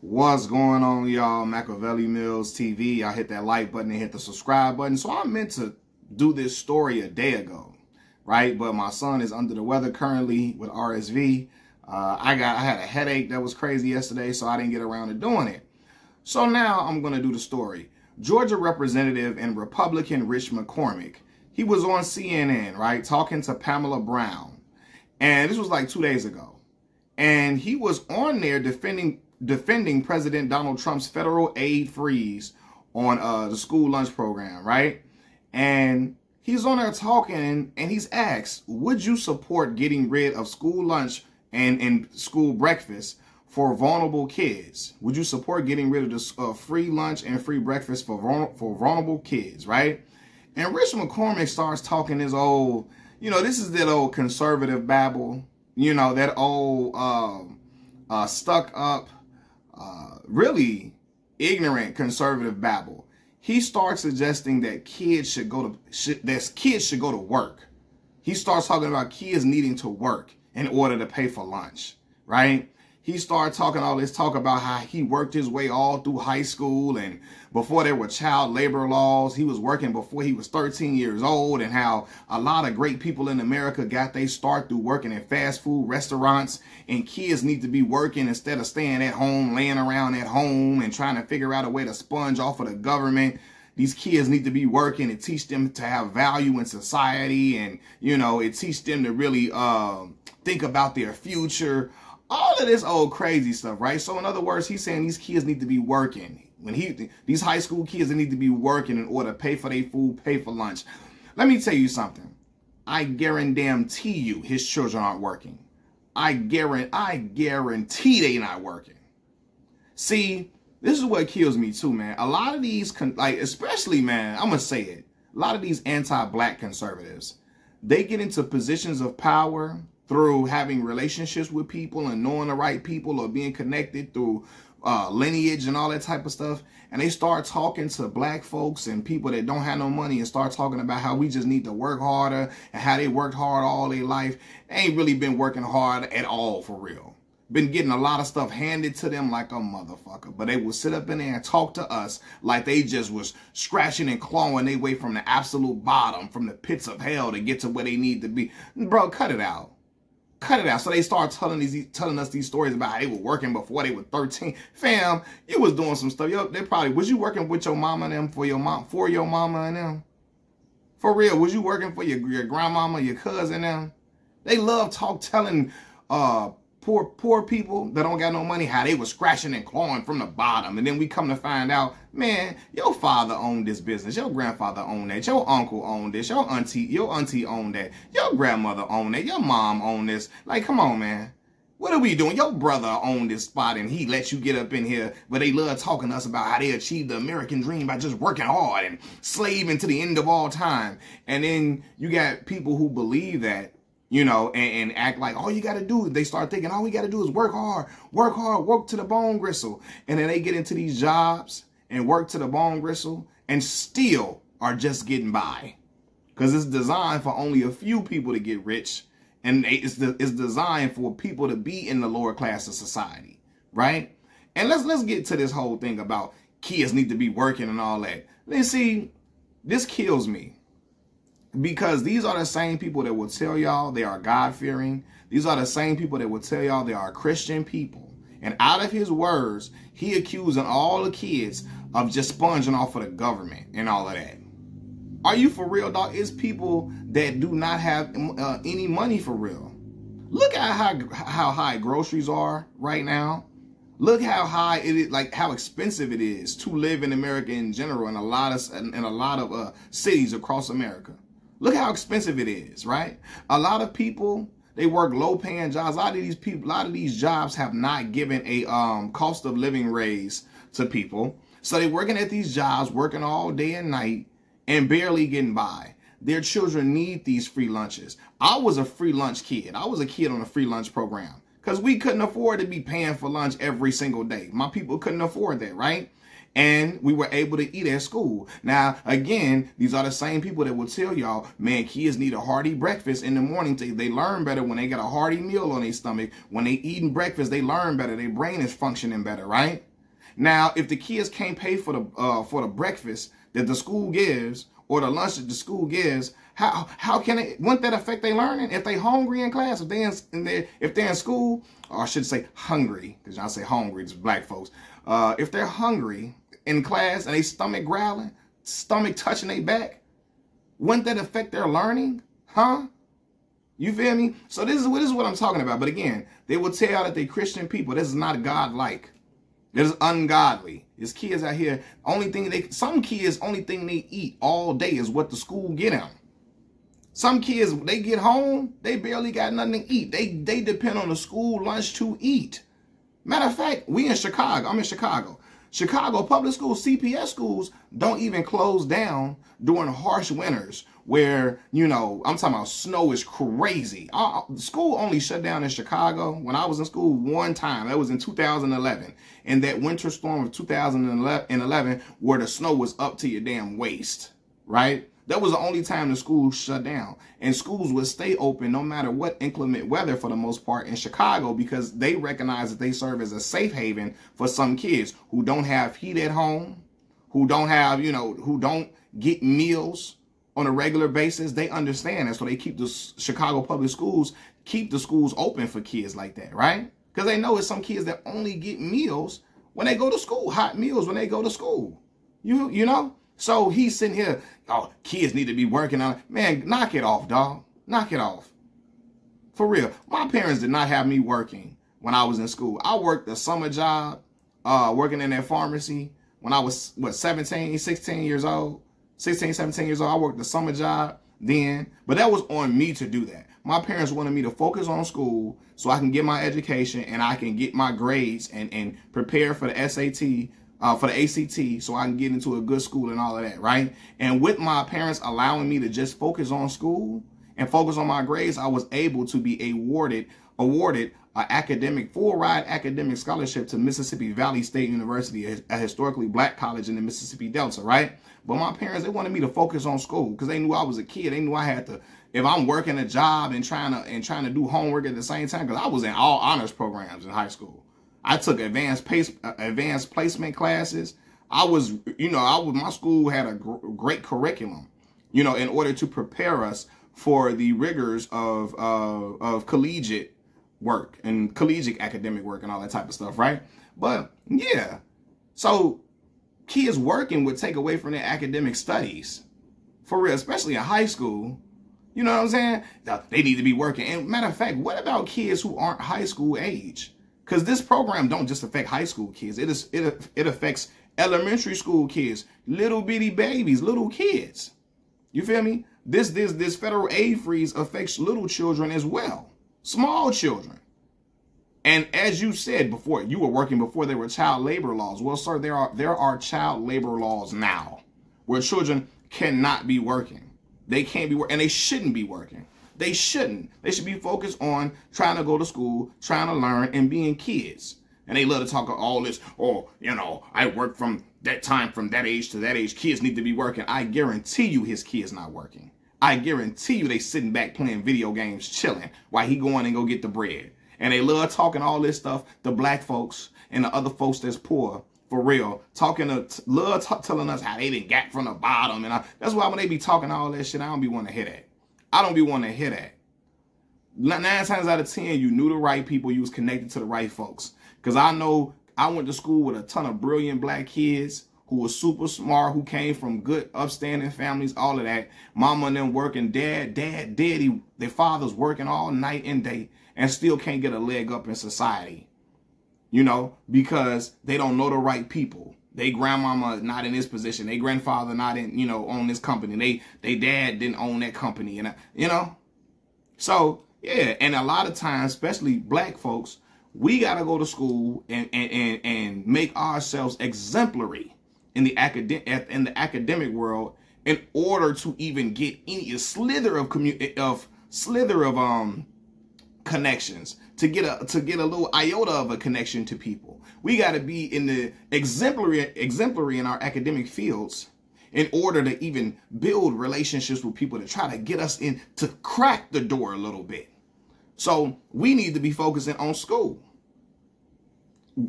What's going on, y'all? Machiavelli Mills TV. Y'all hit that like button and hit the subscribe button. So I meant to do this story a day ago, right? But my son is under the weather currently with RSV. I had a headache that was crazy yesterday, so I didn't get around to doing it. So now I'm going to do the story. Georgia Representative and Republican Rich Mccormick, he was on CNN, right, talking to Pamela Brown. And this was like 2 days ago. And he was on there defending President Donald Trump's federal aid freeze on the school lunch program, right? And he's on there talking, and he's asked, would you support getting rid of school lunch and school breakfast for vulnerable kids? Would you support getting rid of the free lunch and free breakfast for vulnerable kids, right? And Rich McCormick starts talking his old, this is that old conservative babble, that old stuck up, really ignorant conservative babble. He starts suggesting that kids should go to work. He starts talking about kids needing to work in order to pay for lunch, right? He started talking all this talk about how he worked his way all through high school, and before there were child labor laws, he was working before he was 13 years old, and how a lot of great people in America got their start through working in fast food restaurants, and kids need to be working instead of staying at home, laying around at home and trying to figure out a way to sponge off of the government. These kids need to be working and teach them to have value in society, and, it teach them to really think about their future. All of this old crazy stuff, right? So in other words, he's saying these kids need to be working. These high school kids, they need to be working in order to pay for their food, pay for lunch. Let me tell you something. I guarantee you his children aren't working. I guarantee they not working. See, this is what kills me too, man. A lot of these, especially, man, I'm going to say it. A lot of these anti-black conservatives, they get into positions of power through having relationships with people and knowing the right people, or being connected through lineage and all that type of stuff. And they start talking to black folks and people that don't have no money, and start talking about how we just need to work harder, and how they worked hard all their life. They ain't really been working hard at all, for real. Been getting a lot of stuff handed to them like a motherfucker. But they will sit up in there and talk to us like they just was scratching and clawing their way from the absolute bottom, from the pits of hell, to get to where they need to be. Bro, cut it out. Cut it out. So they start telling us these stories about how they were working before they were 13. Fam, you was doing some stuff. Was you working with your mama and them for your mama and them? For real, was you working for your grandmama, your cousin and them? They love telling poor people that don't got no money how they was scratching and clawing from the bottom. And then we come to find out, man, your father owned this business, your grandfather owned that, your uncle owned this, your auntie owned that, your grandmother owned that, your mom owned this. Like, come on, man. What are we doing? Your brother owned this spot and he let you get up in here, but they love talking to us about how they achieved the American dream by just working hard and slaving to the end of all time. And then you got people who believe that, and act like all you got to do, they start thinking all we got to do is work hard, work to the bone gristle. And then they get into these jobs and work to the bone gristle and still are just getting by. Because it's designed for only a few people to get rich. And it's designed for people to be in the lower class of society, right? And let's get to this whole thing about kids need to be working and all that. Then see, this kills me. Because these are the same people that will tell y'all they are God-fearing. These are the same people that will tell y'all they are Christian people. And out of his words, he accusing all the kids of just sponging off of the government and all of that. Are you for real, dog? It's people that do not have any money for real. Look at how high groceries are right now. Look how high it is, like how expensive it is to live in America in general, and a lot of cities across America. Look how expensive it is, right? A lot of people, they work low-paying jobs. A lot of these jobs have not given a cost of living raise to people. So they're working at these jobs, working all day and night, and barely getting by. Their children need these free lunches. I was a free lunch kid. I was a kid on a free lunch program because we couldn't afford to be paying for lunch every single day. My people couldn't afford that, right? And we were able to eat at school. Now, again, these are the same people that will tell y'all, man, kids need a hearty breakfast in the morning. They learn better when they got a hearty meal on their stomach. When they eating breakfast, they learn better. Their brain is functioning better, right? Now, if the kids can't pay for the breakfast that the school gives or the lunch that the school gives, how can it, wouldn't that affect their learning? If they hungry in class, if they're in school, or I should say hungry, because y'all say hungry, it's black folks. If they're hungry in class and they stomach growling, stomach touching their back, wouldn't that affect their learning? Huh? You feel me? So this is what I'm talking about. But again, they will tell that they Christian people. This is not God-like. This is ungodly. There's kids out here, some kids, only thing they eat all day is what the school get them. Some kids, they get home, they barely got nothing to eat. They depend on the school lunch to eat. Matter of fact, we in Chicago. I'm in Chicago. Chicago public schools, CPS schools, don't even close down during harsh winters where, you know, I'm talking about snow is crazy. School only shut down in Chicago when I was in school one time. That was in 2011. And that winter storm of 2011 where the snow was up to your damn waist, right? That was the only time the schools shut down. And schools would stay open no matter what inclement weather for the most part in Chicago, because they recognize that they serve as a safe haven for some kids who don't have heat at home, who don't have, you know, who don't get meals on a regular basis. They understand that. So they keep the Chicago public schools, keep the schools open for kids like that, right? Because they know it's some kids that only get meals when they go to school, hot meals when they go to school. You know? So he's sitting here, oh, kids need to be working on it. Man, knock it off, dog. Knock it off. For real. My parents did not have me working when I was in school. I worked a summer job, working in that pharmacy when I was, 16 years old. 16, 17 years old. I worked a summer job then, but that was on me to do that. My parents wanted me to focus on school so I can get my education and I can get my grades and prepare for the SAT, for the ACT, so I can get into a good school and all of that, right? And with my parents allowing me to just focus on school and focus on my grades, I was able to be awarded an full ride academic scholarship to Mississippi Valley State University, a historically black college in the Mississippi Delta, right? But my parents, they wanted me to focus on school because they knew I was a kid. They knew I had to, if I'm working a job and trying to do homework at the same time, because I was in all honors programs in high school. I took advanced placement classes. My school had a great curriculum, you know, in order to prepare us for the rigors of collegiate work and collegiate academic work and all that type of stuff, right? But yeah, so kids working would take away from their academic studies, for real, especially in high school. You know what I'm saying? They need to be working. And matter of fact, what about kids who aren't high school age? Because this program don't just affect high school kids. It affects elementary school kids, little bitty babies, little kids. You feel me? This federal aid freeze affects little children as well, small children. And as you said before, you were working before there were child labor laws. Well, sir, there are child labor laws now where children cannot be working. They can't be working, and they shouldn't be working. They shouldn't. They should be focused on trying to go to school, trying to learn, and being kids. And they love to talk all this, oh, you know, I work from that time, from that age to that age. Kids need to be working. I guarantee you his kid's not working. I guarantee you they sitting back playing video games, chilling, while he going and go get the bread. And they love talking all this stuff, the black folks and the other folks that's poor, for real, telling us how they didn't get from the bottom. And that's why when they be talking all that shit, I don't be wanting to hear that. I don't be wanting to hear that. 9 times out of 10, you knew the right people. You was connected to the right folks. Because I know I went to school with a ton of brilliant black kids who were super smart, who came from good, upstanding families, all of that. Mama and them working, daddy, their fathers working all night and day and still can't get a leg up in society. You know, because they don't know the right people. They grandmama not in this position. They grandfather not in, you know, own this company. They dad didn't own that company, and you know. So yeah, and a lot of times, especially black folks, we gotta go to school and make ourselves exemplary in the academic world in order to even get any slither of connections, to get a little iota of a connection to people. We got to be in the exemplary in our academic fields in order to even build relationships with people to try to get us in, to crack the door a little bit. So we need to be focusing on school.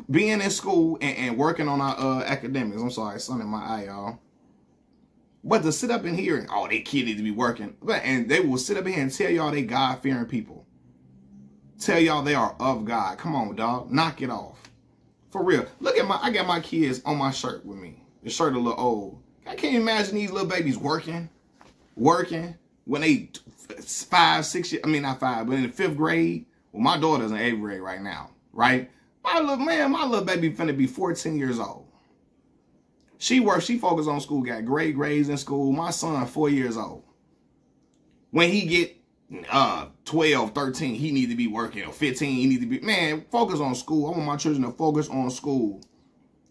being in school and working on our academics. I'm sorry, sun in my eye, y'all. But to sit up in here and, oh, they kid need to be working. And they will sit up here and tell y'all they God-fearing people. Tell y'all they are of God. Come on, dog. Knock it off. For real. Look at I got my kids on my shirt with me. The shirt a little old. I can't imagine these little babies working when they 5, 6 years. I mean, not 5, but in the 5th grade. Well, my daughter's in 8th grade right now, right? My little baby finna be 14 years old. She works, she focused on school, got great grades in school. My son, 4 years old. When he get 12, 13, he need to be working, or 15, he need to be, man, focus on school. I want my children to focus on school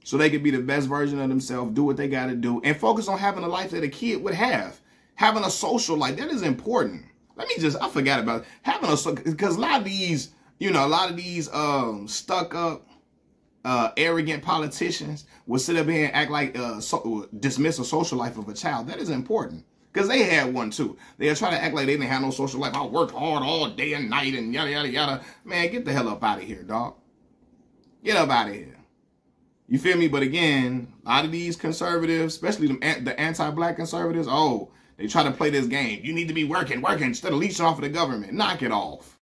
so they can be the best version of themselves, do what they got to do, and focus on having a life that a kid would have. Having a social life, that is important. I forgot about it. Having because a lot of these, stuck up, arrogant politicians will sit up here and act like, dismiss a social life of a child. That is important. Because they had one too. They'll try to act like they didn't have no social life. I worked hard all day and night and yada, yada, yada. Man, get the hell up out of here, dog. Get up out of here. You feel me? But again, a lot of these conservatives, especially the anti-black conservatives, they try to play this game. You need to be working instead of leeching off of the government. Knock it off.